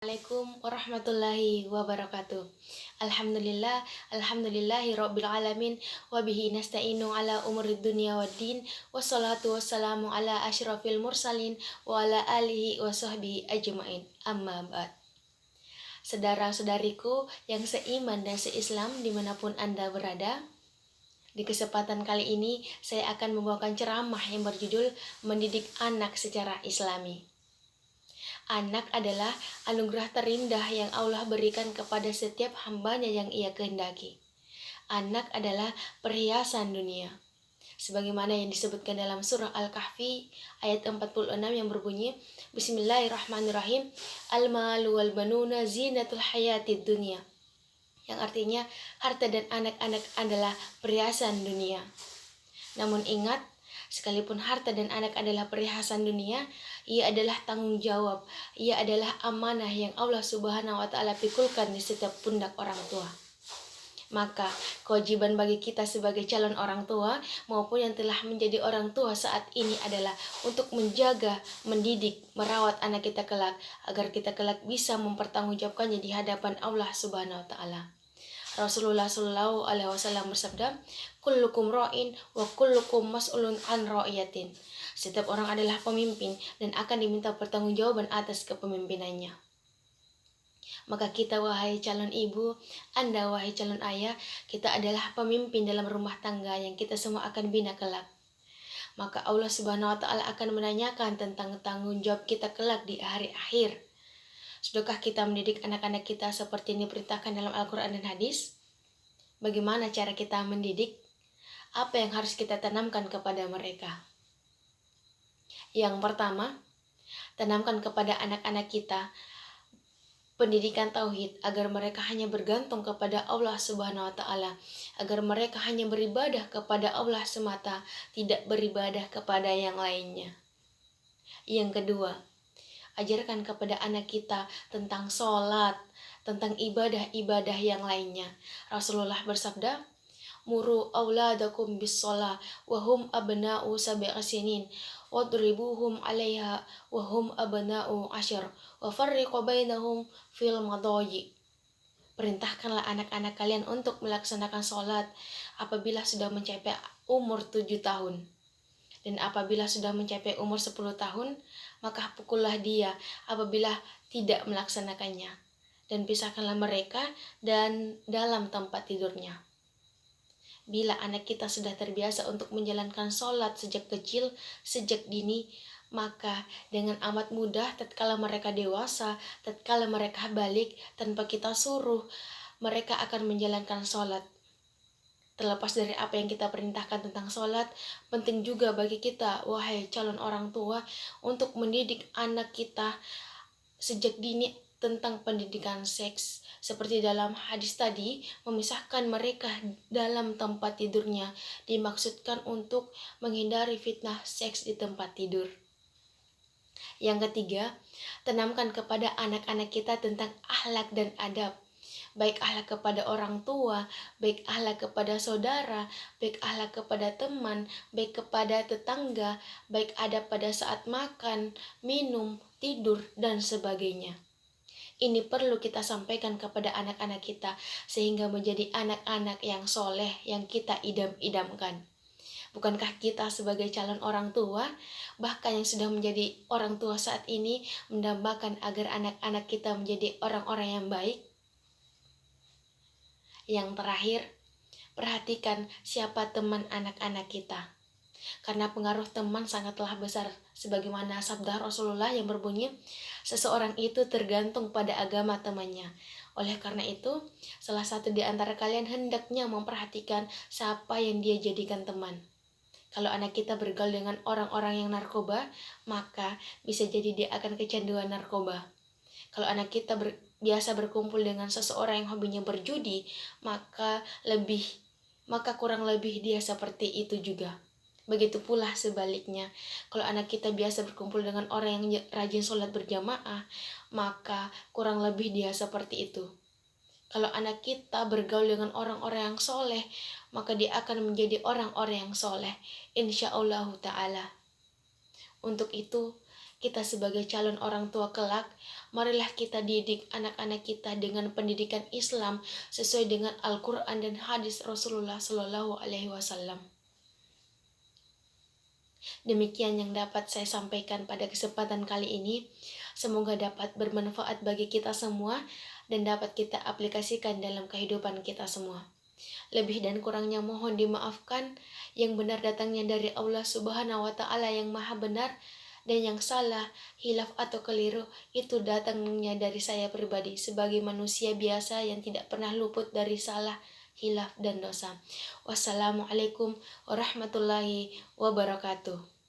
Assalamualaikum warahmatullahi wabarakatuh. Alhamdulillahi rabbil alamin wa bihi nasta'inu ala umurid dunya waddin wassalatu wassalamu ala asyrafil mursalin wa ala alihi wa sahbihi ajmain. Amma ba'd. Saudara-saudariku yang seiman dan seislam dimanapun Anda berada, di kesempatan kali ini saya akan membawakan ceramah yang berjudul Mendidik Anak Secara Islami. Anak adalah anugerah terindah yang Allah berikan kepada setiap hambanya yang Ia kehendaki. Anak adalah perhiasan dunia. Sebagaimana yang disebutkan dalam surah Al-Kahfi ayat 46 yang berbunyi, Bismillahirrahmanirrahim, Al-malu wal banuna zinatul hayatid dunia. Yang artinya harta dan anak-anak adalah perhiasan dunia. Namun ingat, sekalipun harta dan anak adalah perhiasan dunia, ia adalah tanggung jawab, ia adalah amanah yang Allah Subhanahu wa Ta'ala pikulkan di setiap pundak orang tua. Maka kewajiban bagi kita sebagai calon orang tua maupun yang telah menjadi orang tua saat ini adalah untuk menjaga, mendidik, merawat anak kita kelak agar kita kelak bisa mempertanggungjawabkannya di hadapan Allah Subhanahu wa Ta'ala. Rasulullah Shallallahu Alaihi Wasallam bersabda, kullukum ra'in wa kullukum mas'ulun an ra'iyatin. Setiap orang adalah pemimpin dan akan diminta pertanggungjawaban atas kepemimpinannya. Maka kita wahai calon ibu, Anda wahai calon ayah, kita adalah pemimpin dalam rumah tangga yang kita semua akan bina kelak. Maka Allah Subhanahu wa Ta'ala akan menanyakan tentang tanggung jawab kita kelak di hari akhir. Sudahkah kita mendidik anak-anak kita seperti yang diperintahkan dalam Al-Quran dan hadis? Bagaimana cara kita mendidik? Apa yang harus kita tanamkan kepada mereka? Yang pertama, tanamkan kepada anak-anak kita pendidikan tauhid agar mereka hanya bergantung kepada Allah Subhanahu wa Ta'ala, agar mereka hanya beribadah kepada Allah semata, tidak beribadah kepada yang lainnya. Yang kedua, ajarkan kepada anak kita tentang sholat, tentang ibadah-ibadah yang lainnya. Rasulullah bersabda, Muru auladakum bis sholah wahum abna'u sab'a sinin wadribuhum 'alaiha wahum abna'u 'ashar wa farriqu bainahum fil madhaji. Perintahkanlah anak-anak kalian untuk melaksanakan sholat apabila sudah mencapai umur 7 tahun. Dan apabila sudah mencapai umur 10 tahun, maka pukullah dia apabila tidak melaksanakannya. Dan pisahkanlah mereka dan dalam tempat tidurnya. Bila anak kita sudah terbiasa untuk menjalankan sholat sejak kecil, sejak dini, maka dengan amat mudah tatkala mereka dewasa, tatkala mereka balik, tanpa kita suruh, mereka akan menjalankan sholat. Terlepas dari apa yang kita perintahkan tentang sholat, penting juga bagi kita, wahai calon orang tua, untuk mendidik anak kita sejak dini tentang pendidikan seks. Seperti dalam hadis tadi, memisahkan mereka dalam tempat tidurnya dimaksudkan untuk menghindari fitnah seks di tempat tidur. Yang ketiga, tanamkan kepada anak-anak kita tentang akhlak dan adab. Baik akhlak kepada orang tua, baik akhlak kepada saudara, baik akhlak kepada teman, baik kepada tetangga, baik adab pada saat makan, minum, tidur, dan sebagainya. Ini perlu kita sampaikan kepada anak-anak kita sehingga menjadi anak-anak yang soleh yang kita idam-idamkan. Bukankah kita sebagai calon orang tua, bahkan yang sudah menjadi orang tua saat ini, mendambakan agar anak-anak kita menjadi orang-orang yang baik? Yang terakhir, perhatikan siapa teman anak-anak kita. Karena pengaruh teman sangatlah besar, sebagaimana sabda Rasulullah yang berbunyi, seseorang itu tergantung pada agama temannya. Oleh karena itu, salah satu di antara kalian hendaknya memperhatikan siapa yang dia jadikan teman. Kalau anak kita bergaul dengan orang-orang yang narkoba, maka bisa jadi dia akan kecanduan narkoba. Kalau anak kita biasa berkumpul dengan seseorang yang hobinya berjudi, maka kurang lebih dia seperti itu juga. Begitu pula sebaliknya, kalau anak kita biasa berkumpul dengan orang yang rajin sholat berjamaah, maka kurang lebih dia seperti itu. Kalau anak kita bergaul dengan orang-orang yang soleh, maka dia akan menjadi orang-orang yang soleh, insya Allah Ta'ala. Untuk itu, kita sebagai calon orang tua kelak, marilah kita didik anak-anak kita dengan pendidikan Islam sesuai dengan Al-Quran dan hadis Rasulullah Shallallahu Alaihi Wasallam. Demikian yang dapat saya sampaikan pada kesempatan kali ini. Semoga dapat bermanfaat bagi kita semua dan dapat kita aplikasikan dalam kehidupan kita semua. Lebih dan kurangnya mohon dimaafkan. Yang benar datangnya dari Allah Subhanahu wa Ta'ala yang Maha Benar, dan yang salah, hilaf atau keliru itu datangnya dari saya pribadi sebagai manusia biasa yang tidak pernah luput dari salah, hilaf dan dosa. Wassalamualaikum warahmatullahi wabarakatuh.